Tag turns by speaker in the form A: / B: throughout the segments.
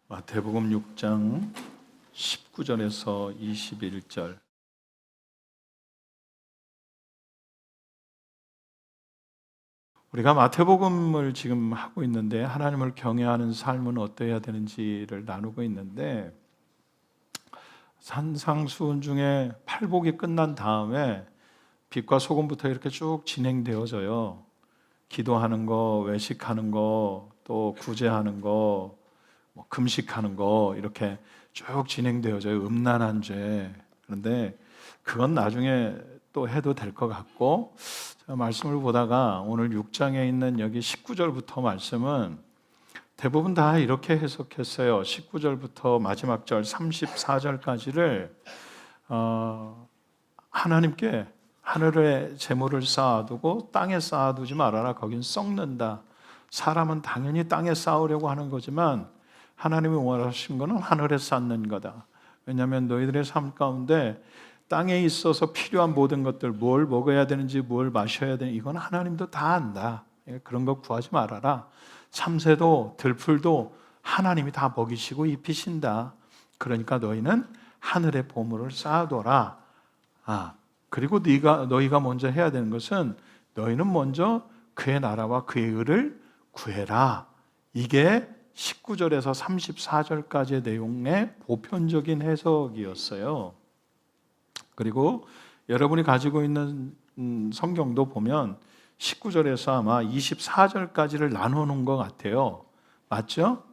A: 마태복음 6장 19절에서 21절. 우리가 마태복음을 지금 하고 있는데 하나님을 경외하는 삶은 어떠해야 되는지를 나누고 있는데, 산상수훈 중에 팔복이 끝난 다음에 빛과 소금부터 이렇게 쭉 진행되어져요. 기도하는 거, 외식하는 거, 또 구제하는 거, 금식하는 거, 이렇게 쭉 진행되어져요. 음란한 죄. 그런데 그건 나중에 또 해도 될 것 같고, 제가 말씀을 보다가 오늘 6장에 있는 여기 19절부터 말씀은 대부분 다 이렇게 해석했어요. 19절부터 마지막 절 34절까지를 하나님께 하늘에 재물을 쌓아두고 땅에 쌓아두지 말아라. 거긴 썩는다. 사람은 당연히 땅에 쌓으려고 하는 거지만 하나님이 원하신 것은 하늘에 쌓는 거다. 왜냐하면 너희들의 삶 가운데 땅에 있어서 필요한 모든 것들, 뭘 먹어야 되는지, 뭘 마셔야 되는지, 이건 하나님도 다 안다. 그런 거 구하지 말아라. 참새도 들풀도 하나님이 다 먹이시고 입히신다. 그러니까 너희는 하늘의 보물을 쌓아둬라. 그리고 너희가 먼저 해야 되는 것은 너희는 먼저 그의 나라와 그의 의를 구해라. 이게 19절에서 34절까지의 내용의 보편적인 해석이었어요. 그리고 여러분이 가지고 있는 성경도 보면 19절에서 아마 24절까지를 나눠놓은 것 같아요. 맞죠?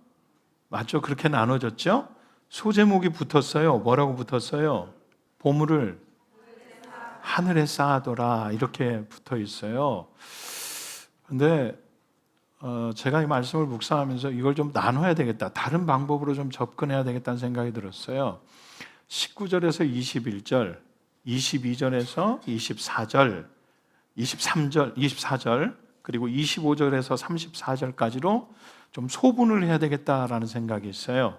A: 맞죠? 그렇게 나눠졌죠? 소제목이 붙었어요. 뭐라고 붙었어요? 보물을 하늘에 쌓아둬라, 이렇게 붙어 있어요. 근데 제가 이 말씀을 묵상하면서 이걸 좀 나눠야 되겠다, 다른 방법으로 좀 접근해야 되겠다는 생각이 들었어요. 19절에서 21절, 22절에서 24절, 23절, 24절, 그리고 25절에서 34절까지로 좀 소분을 해야 되겠다라는 생각이 있어요.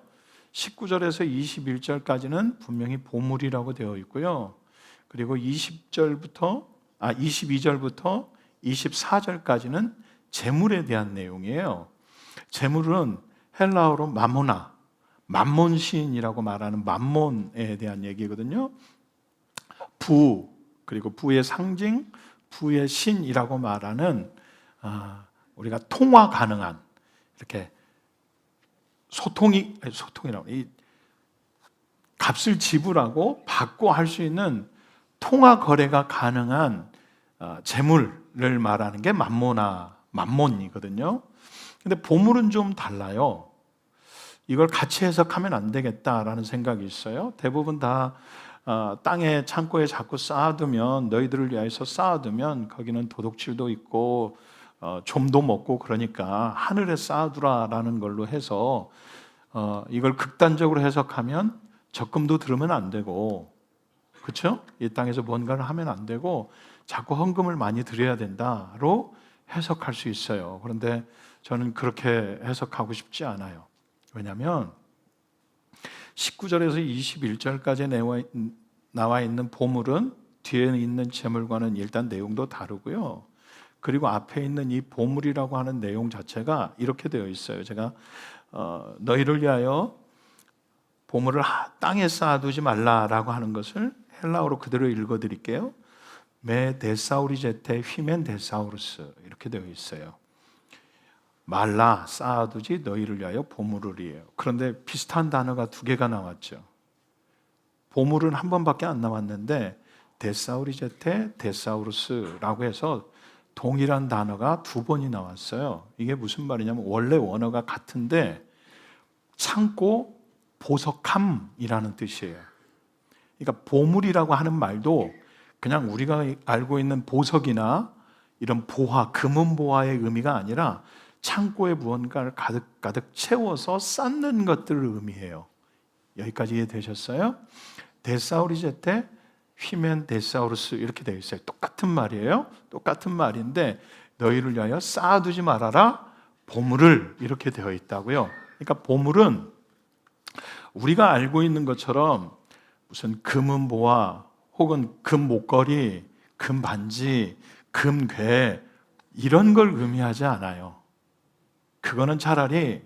A: 19절에서 21절까지는 분명히 보물이라고 되어 있고요. 그리고 22절부터 24절까지는 재물에 대한 내용이에요. 재물은 헬라어로 마모나, 만몬신이라고 말하는 만몬에 대한 얘기거든요. 부, 그리고 부의 상징, 부의 신이라고 말하는 우리가 통화 가능한, 이렇게 소통이라고, 이 값을 지불하고 받고 할 수 있는 통화 거래가 가능한 재물을 말하는 게 만몬이거든요. 근데 보물은 좀 달라요. 이걸 같이 해석하면 안 되겠다라는 생각이 있어요. 대부분 다 땅에 창고에 자꾸 쌓아두면, 너희들을 위해서 쌓아두면 거기는 도둑질도 있고 좀도 먹고 그러니까 하늘에 쌓아두라라는 걸로 해서 이걸 극단적으로 해석하면 적금도 들으면 안 되고, 그렇죠? 이 땅에서 뭔가를 하면 안 되고 자꾸 헌금을 많이 드려야 된다로 해석할 수 있어요. 그런데 저는 그렇게 해석하고 싶지 않아요. 왜냐하면 19절에서 21절까지 나와 있는 보물은 뒤에 있는 재물과는 일단 내용도 다르고요. 그리고 앞에 있는 이 보물이라고 하는 내용 자체가 이렇게 되어 있어요. 제가 너희를 위하여 보물을 땅에 쌓아두지 말라라고 하는 것을 헬라어로 그대로 읽어드릴게요. 메 데사우리제테 휘멘 데사우루스, 이렇게 되어 있어요. 말라, 쌓아두지 너희를 위하여 보물을이에요. 그런데 비슷한 단어가 두 개가 나왔죠. 보물은 한 번밖에 안 나왔는데 데사우리제테 데사우루스라고 해서 동일한 단어가 두 번이 나왔어요. 이게 무슨 말이냐면 원래 원어가 같은데 창고, 보석함이라는 뜻이에요. 그러니까 보물이라고 하는 말도 그냥 우리가 알고 있는 보석이나 이런 보화, 금은 보화의 의미가 아니라 창고에 무언가를 가득 채워서 쌓는 것들을 의미해요. 여기까지 이해되셨어요? 데사우리제테 휘멘 데사우루스, 이렇게 되어 있어요. 똑같은 말이에요. 똑같은 말인데 너희를 위하여 쌓아두지 말아라 보물을, 이렇게 되어 있다고요. 그러니까 보물은 우리가 알고 있는 것처럼 무슨 금은 보화 혹은 금 목걸이, 금 반지, 금괴, 이런 걸 의미하지 않아요. 그거는 차라리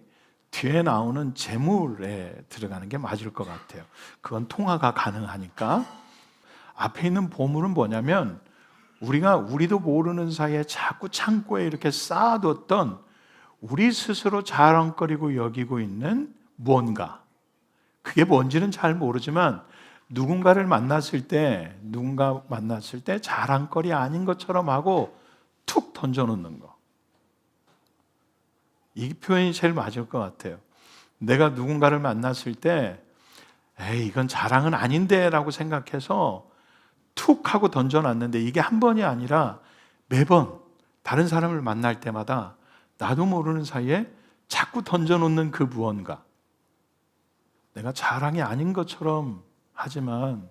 A: 뒤에 나오는 재물에 들어가는 게 맞을 것 같아요. 그건 통화가 가능하니까. 앞에 있는 보물은 뭐냐면 우리도 모르는 사이에 자꾸 창고에 이렇게 쌓아뒀던 우리 스스로 자랑거리고 여기고 있는 무언가. 그게 뭔지는 잘 모르지만 누군가 만났을 때 자랑거리 아닌 것처럼 하고 툭 던져놓는 거. 이 표현이 제일 맞을 것 같아요. 내가 누군가를 만났을 때 에이 이건 자랑은 아닌데 라고 생각해서 툭 하고 던져놨는데 이게 한 번이 아니라 매번 다른 사람을 만날 때마다 나도 모르는 사이에 자꾸 던져놓는 그 무언가. 내가 자랑이 아닌 것처럼 하지만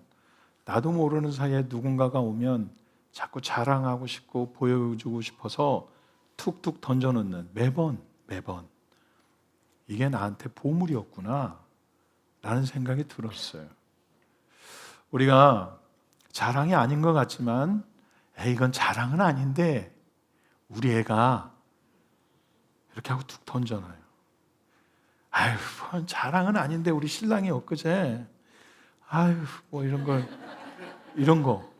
A: 나도 모르는 사이에 누군가가 오면 자꾸 자랑하고 싶고 보여주고 싶어서 툭툭 던져놓는 매번 이게 나한테 보물이었구나 라는 생각이 들었어요. 우리가 자랑이 아닌 것 같지만 이건 자랑은 아닌데 우리 애가 이렇게 하고 툭 던져놔요. 아유, 자랑은 아닌데 우리 신랑이 엊그제 아유, 뭐 이런 거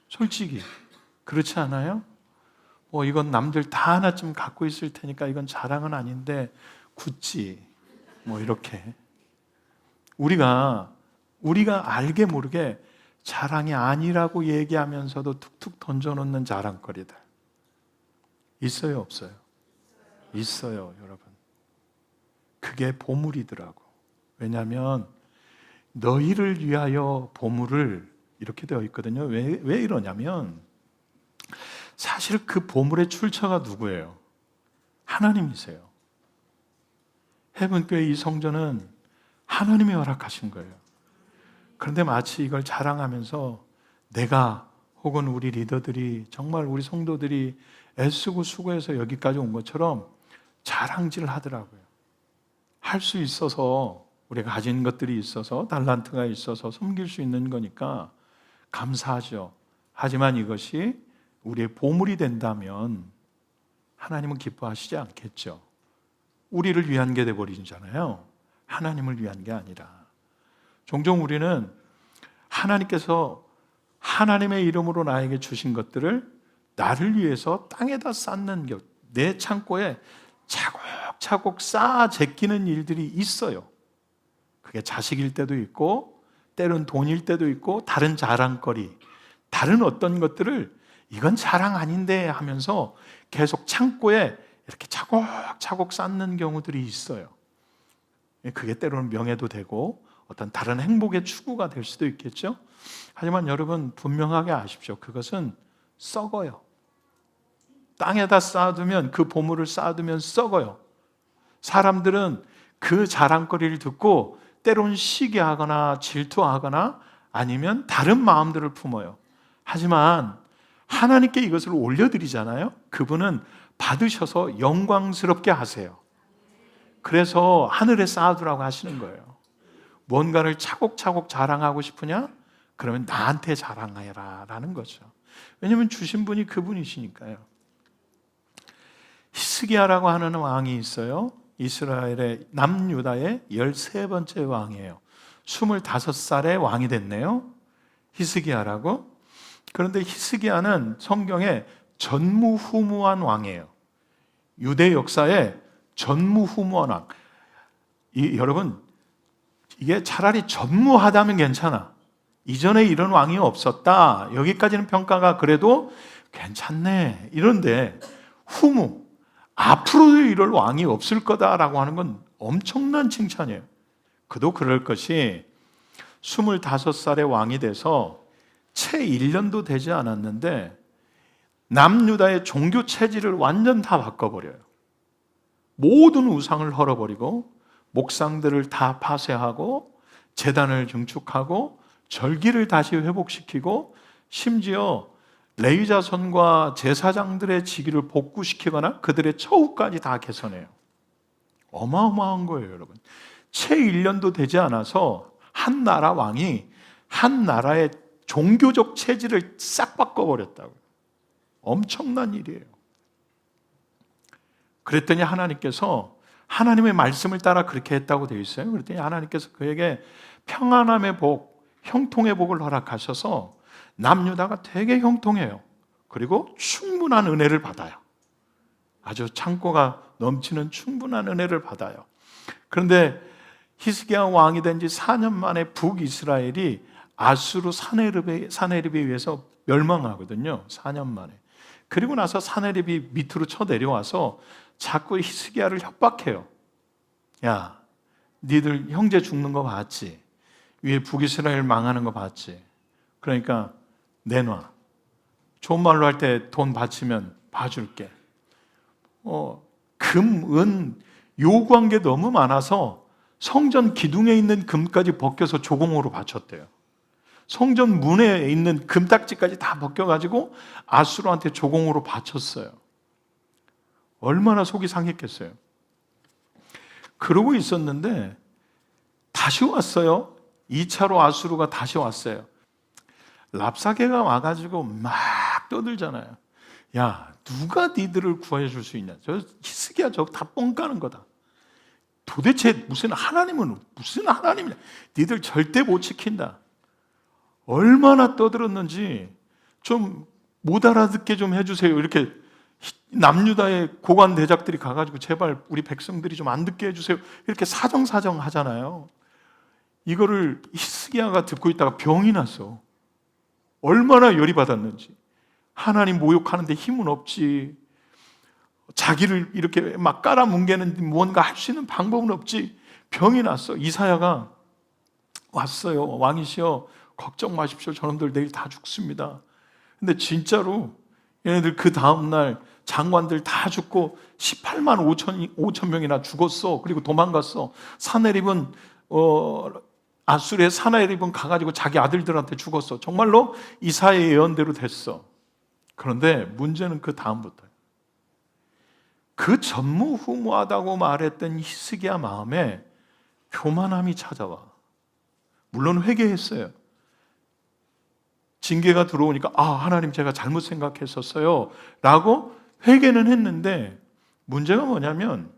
A: 솔직히 그렇지 않아요? 이건 남들 다 하나쯤 갖고 있을 테니까 이건 자랑은 아닌데 굳지 이렇게 우리가 알게 모르게 자랑이 아니라고 얘기하면서도 툭툭 던져놓는 자랑거리들 있어요, 없어요? 있어요, 여러분. 그게 보물이더라고. 왜냐하면 너희를 위하여 보물을 이렇게 되어 있거든요. 왜 이러냐면 사실 그 보물의 출처가 누구예요? 하나님이세요. 해븐교회 이 성전은 하나님이 허락하신 거예요. 그런데 마치 이걸 자랑하면서 내가 혹은 우리 리더들이 정말 우리 성도들이 애쓰고 수고해서 여기까지 온 것처럼 자랑질을 하더라고요. 할 수 있어서 우리가 가진 것들이 있어서 달란트가 있어서 섬길 수 있는 거니까 감사하죠. 하지만 이것이 우리의 보물이 된다면 하나님은 기뻐하시지 않겠죠. 우리를 위한 게 돼버리잖아요. 하나님을 위한 게 아니라. 종종 우리는 하나님께서 하나님의 이름으로 나에게 주신 것들을 나를 위해서 땅에다 쌓는 것, 내 창고에 차곡차곡 쌓아 제끼는 일들이 있어요. 그게 자식일 때도 있고 때론 돈일 때도 있고 다른 자랑거리, 다른 어떤 것들을 이건 자랑 아닌데 하면서 계속 창고에 이렇게 차곡차곡 쌓는 경우들이 있어요. 그게 때로는 명예도 되고 어떤 다른 행복의 추구가 될 수도 있겠죠. 하지만 여러분 분명하게 아십시오. 그것은 썩어요. 땅에다 쌓아두면 그 보물을 쌓아두면 썩어요. 사람들은 그 자랑거리를 듣고 때로는 시기하거나 질투하거나 아니면 다른 마음들을 품어요. 하지만 하나님께 이것을 올려드리잖아요. 그분은 받으셔서 영광스럽게 하세요. 그래서 하늘에 쌓아두라고 하시는 거예요. 뭔가를 차곡차곡 자랑하고 싶으냐? 그러면 나한테 자랑해라 라는 거죠. 왜냐하면 주신 분이 그분이시니까요. 히스기야라고 하는 왕이 있어요. 이스라엘의 남유다의 13번째 왕이에요. 25살에 왕이 됐네요. 히스기야라고. 그런데 히스기야는 성경에 전무후무한 왕이에요. 유대 역사에 전무후무한 왕. 여러분 이게 차라리 전무하다면 괜찮아. 이전에 이런 왕이 없었다. 여기까지는 평가가 그래도 괜찮네. 이런데 후무, 앞으로도 이럴 왕이 없을 거다라고 하는 건 엄청난 칭찬이에요. 그도 그럴 것이 25살의 왕이 돼서 채 1년도 되지 않았는데 남유다의 종교 체질을 완전 다 바꿔버려요. 모든 우상을 헐어버리고 목상들을 다 파쇄하고 제단을 증축하고 절기를 다시 회복시키고 심지어 레위 자손과 제사장들의 직위를 복구시키거나 그들의 처우까지 다 개선해요. 어마어마한 거예요, 여러분. 채 1년도 되지 않아서 한 나라 왕이 한 나라의 종교적 체질을 싹 바꿔버렸다고요. 엄청난 일이에요. 그랬더니 하나님께서 하나님의 말씀을 따라 그렇게 했다고 되어 있어요. 그랬더니 하나님께서 그에게 평안함의 복, 형통의 복을 허락하셔서 남유다가 되게 형통해요. 그리고 충분한 은혜를 받아요. 아주 창고가 넘치는 충분한 은혜를 받아요. 그런데 히스기야 왕이 된 지 4년 만에 북이스라엘이 아수르 사네립에 의해서 멸망하거든요. 4년 만에. 그리고 나서 사네립이 밑으로 쳐내려와서 자꾸 히스기야를 협박해요. 야, 니들 형제 죽는 거 봤지? 위에 북이스라엘 망하는 거 봤지? 그러니까 내놔. 좋은 말로 할 때 돈 바치면 봐줄게. 금, 은 요구한 게 너무 많아서 성전 기둥에 있는 금까지 벗겨서 조공으로 바쳤대요. 성전 문에 있는 금딱지까지 다 벗겨가지고 아수르한테 조공으로 바쳤어요. 얼마나 속이 상했겠어요. 그러고 있었는데 다시 왔어요. 2차로 아수르가 다시 왔어요. 랍사게가 와가지고 막 떠들잖아요. 야, 누가 니들을 구해줄 수 있냐? 저 히스기야 저거 다 뻥 까는 거다. 도대체 무슨 하나님이냐? 니들 절대 못 지킨다. 얼마나 떠들었는지 좀 못 알아듣게 좀 해주세요. 이렇게 남유다의 고관 대작들이 가가지고 제발 우리 백성들이 좀 안 듣게 해주세요. 이렇게 사정사정 하잖아요. 이거를 히스기야가 듣고 있다가 병이 났어. 얼마나 열이 받았는지. 하나님 모욕하는데 힘은 없지. 자기를 이렇게 막 깔아뭉개는 뭔가 할 수 있는 방법은 없지. 병이 났어. 이사야가 왔어요. 왕이시여 걱정 마십시오. 저놈들 내일 다 죽습니다. 근데 진짜로 얘네들 그 다음날 장관들 다 죽고 18만 5천 명이나 죽었어. 그리고 도망갔어. 사네립은 아수르의 사네립은 가가지고 자기 아들들한테 죽었어. 정말로 이사야의 예언대로 됐어. 그런데 문제는 그 다음부터예요. 그 전무후무하다고 말했던 히스기야 마음에 교만함이 찾아와. 물론 회개했어요. 징계가 들어오니까 하나님 제가 잘못 생각했었어요 라고 회개는 했는데 문제가 뭐냐면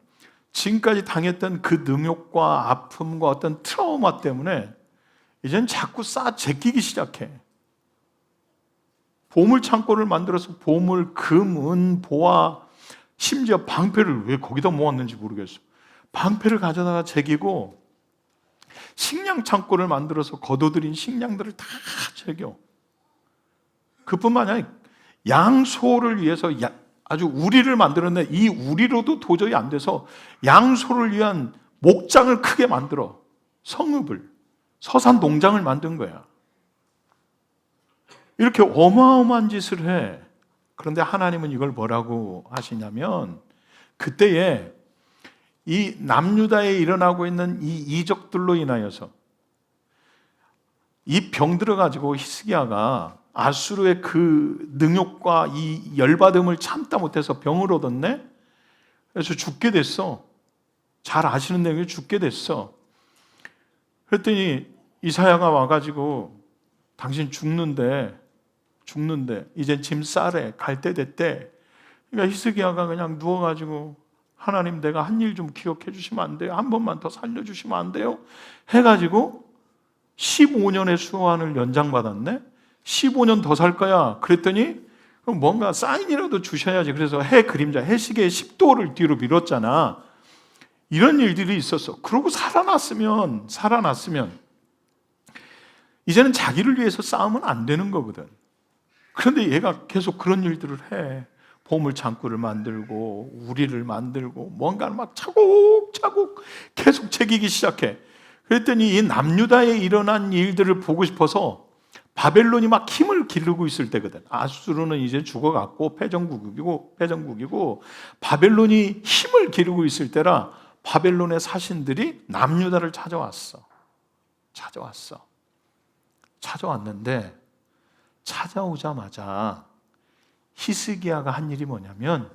A: 지금까지 당했던 그 능욕과 아픔과 어떤 트라우마 때문에 이제는 자꾸 제끼기 시작해. 보물창고를 만들어서 보물, 금, 은, 보화, 심지어 방패를 왜 거기다 모았는지 모르겠어. 방패를 가져다가 제기고 식량 창고를 만들어서 거둬들인 식량들을 다 제겨. 그뿐만 아니라 양소를 위해서 아주 우리를 만들었는데 이 우리로도 도저히 안 돼서 양소를 위한 목장을 크게 만들어. 성읍을, 서산 농장을 만든 거야. 이렇게 어마어마한 짓을 해. 그런데 하나님은 이걸 뭐라고 하시냐면 그때에 이 남유다에 일어나고 있는 이 이적들로 인하여서 이 병들어 가지고 히스기야가 아수르의 그 능욕과 이 열받음을 참다 못해서 병을 얻었네. 그래서 죽게 됐어. 잘 아시는 내용이 죽게 됐어. 그랬더니 이사야가 와가지고 당신 죽는데 이젠 짐 싸래. 갈 때 됐대. 그러니까 히스기야가 그냥 누워가지고 하나님 내가 한 일 좀 기억해 주시면 안 돼요? 한 번만 더 살려주시면 안 돼요? 해가지고 15년의 수환을 연장받았네. 15년 더 살 거야. 그랬더니 뭔가 사인이라도 주셔야지. 그래서 해 그림자, 해시계의 10도를 뒤로 밀었잖아. 이런 일들이 있었어. 그러고 살아났으면 이제는 자기를 위해서 싸우면 안 되는 거거든. 그런데 얘가 계속 그런 일들을 해. 보물 창고를 만들고 우리를 만들고 뭔가를 막 차곡차곡 계속 새기기 시작해. 그랬더니 이 남유다에 일어난 일들을 보고 싶어서 바벨론이 막 힘을 기르고 있을 때거든. 아수르는 이제 죽어갔고 패전국이고 바벨론이 힘을 기르고 있을 때라 바벨론의 사신들이 남유다를 찾아왔는데 찾아오자마자 히스기야가 한 일이 뭐냐면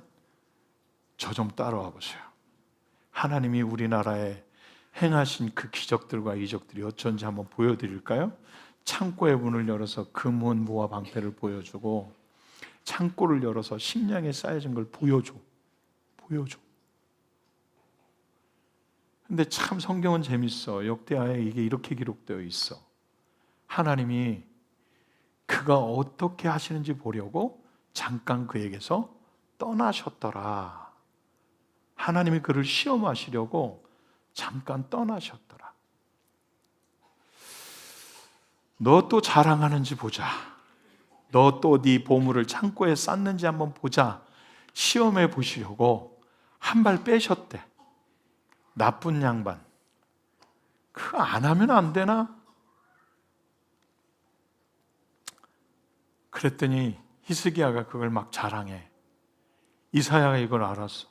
A: 저 좀 따라와 보세요. 하나님이 우리나라에 행하신 그 기적들과 이적들이 어쩐지 한번 보여드릴까요? 창고의 문을 열어서 금은 보화 방패를 보여주고 창고를 열어서 식량에 쌓여진 걸 보여줘. 근데 참 성경은 재밌어. 역대하에 이게 이렇게 기록되어 있어. 하나님이 그가 어떻게 하시는지 보려고 잠깐 그에게서 떠나셨더라. 하나님이 그를 시험하시려고 잠깐 떠나셨더라. 너 또 자랑하는지 보자. 너 또 네 보물을 창고에 쌌는지 한번 보자. 시험해 보시려고 한 발 빼셨대. 나쁜 양반. 그거 안 하면 안 되나? 그랬더니 히스기야가 그걸 막 자랑해. 이사야가 이걸 알았어.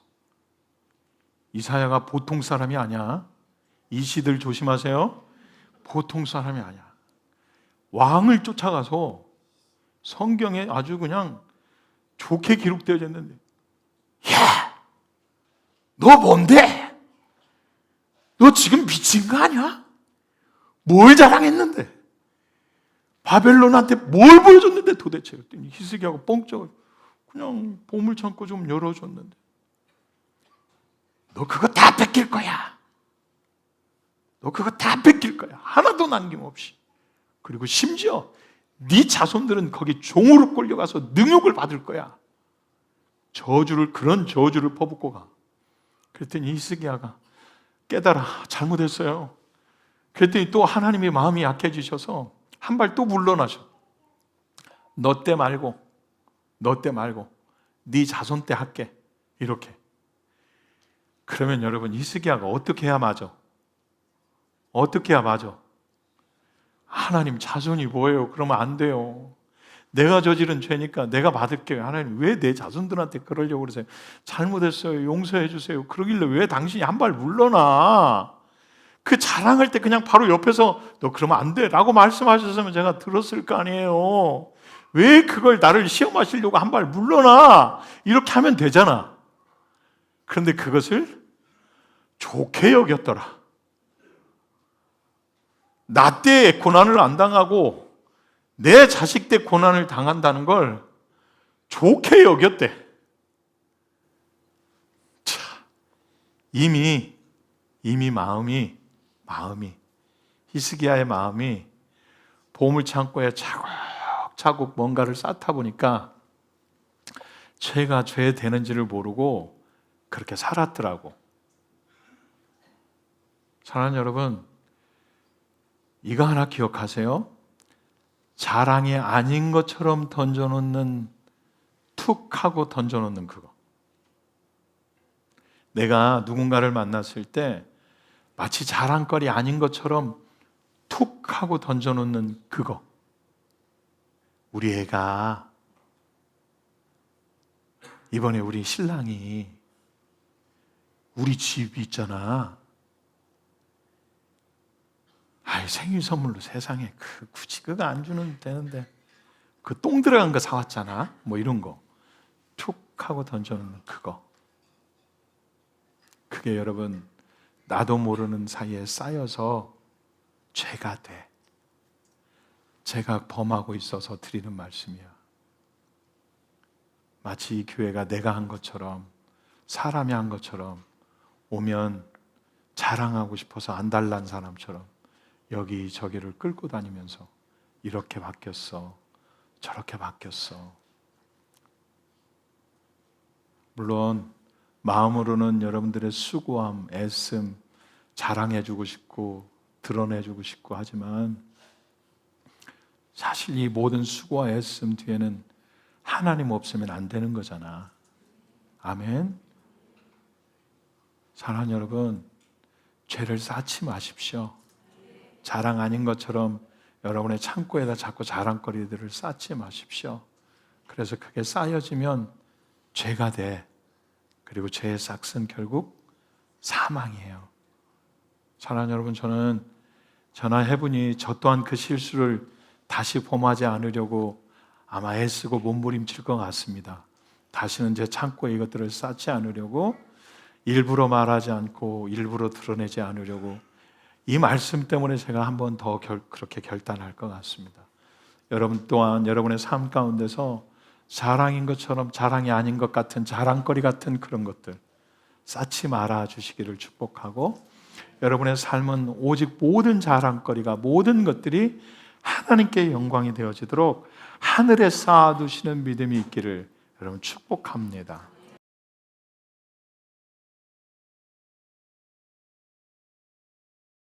A: 이사야가 보통 사람이 아니야. 이 시들 조심하세요. 보통 사람이 아니야. 왕을 쫓아가서 성경에 아주 그냥 좋게 기록되어져 있는데, 야, 너 뭔데? 너 지금 미친 거 아니야? 뭘 자랑했는데? 바벨론한테 뭘 보여줬는데 도대체? 그랬더니 히스기야가 뻥쩍 그냥 보물창고 좀 열어줬는데, 너 그거 다 뺏길 거야. 너 그거 다 뺏길 거야. 하나도 남김없이. 그리고 심지어 네 자손들은 거기 종으로 끌려가서 능욕을 받을 거야. 그런 저주를 퍼붓고 가. 그랬더니 히스기야가 깨달아, 잘못했어요. 그랬더니 또 하나님의 마음이 약해지셔서 한 발 또 물러나셔. 너 때 말고 네 자손 때 할게. 이렇게. 그러면 여러분, 히스기야가 어떻게 해야 맞아? 어떻게 해야 맞아? 하나님, 자손이 뭐예요? 그러면 안 돼요. 내가 저지른 죄니까 내가 받을게요. 하나님, 왜 내 자손들한테 그러려고 그러세요? 잘못했어요. 용서해 주세요. 그러길래 왜 당신이 한 발 물러나? 그 자랑할 때 그냥 바로 옆에서 너 그러면 안 돼 라고 말씀하셨으면 제가 들었을 거 아니에요. 왜 그걸 나를 시험하시려고 한 발 물러나? 이렇게 하면 되잖아. 그런데 그것을 좋게 여겼더라. 나 때 고난을 안 당하고 내 자식 때 고난을 당한다는 걸 좋게 여겼대. 자, 이미 마음이 히스기야의 마음이 보물창고에 차곡차곡 뭔가를 쌓다 보니까 죄가 죄 되는지를 모르고 그렇게 살았더라고. 사랑하는 여러분, 이거 하나 기억하세요. 자랑이 아닌 것처럼 던져놓는, 툭 하고 던져놓는 그거. 내가 누군가를 만났을 때 마치 자랑거리 아닌 것처럼 툭 하고 던져놓는 그거. 우리 애가 이번에 우리 신랑이 우리 집 있잖아. 생일 선물로 세상에 굳이 그거 안 주면 되는데 그 똥 들어간 거 사왔잖아. 뭐 이런 거 툭 하고 던져놓는 그거. 그게 여러분, 나도 모르는 사이에 쌓여서 죄가 돼. 제가 범하고 있어서 드리는 말씀이야. 마치 이 교회가 내가 한 것처럼, 사람이 한 것처럼 오면 자랑하고 싶어서 안달난 사람처럼 여기저기를 끌고 다니면서 이렇게 바뀌었어, 저렇게 바뀌었어. 물론 마음으로는 여러분들의 수고함, 애씀 자랑해주고 싶고 드러내주고 싶고 하지만 사실 이 모든 수고와 애씀 뒤에는 하나님 없으면 안 되는 거잖아. 아멘. 사랑하는 여러분, 죄를 쌓지 마십시오. 자랑 아닌 것처럼 여러분의 창고에다 자꾸 자랑거리들을 쌓지 마십시오. 그래서 그게 쌓여지면 죄가 돼. 그리고 죄의 싹은 결국 사망이에요. 사랑하는 여러분, 저는 저나 해분이 저 또한 그 실수를 다시 범하지 않으려고 아마 애쓰고 몸부림칠 것 같습니다. 다시는 제 창고에 이것들을 쌓지 않으려고, 일부러 말하지 않고 일부러 드러내지 않으려고, 이 말씀 때문에 제가 한 번 더 그렇게 결단할 것 같습니다. 여러분 또한 여러분의 삶 가운데서 자랑인 것처럼 자랑이 아닌 것 같은 자랑거리 같은 그런 것들 쌓지 말아 주시기를 축복하고, 여러분의 삶은 오직 모든 자랑거리가, 모든 것들이 하나님께 영광이 되어지도록 하늘에 쌓아두시는 믿음이 있기를 여러분 축복합니다.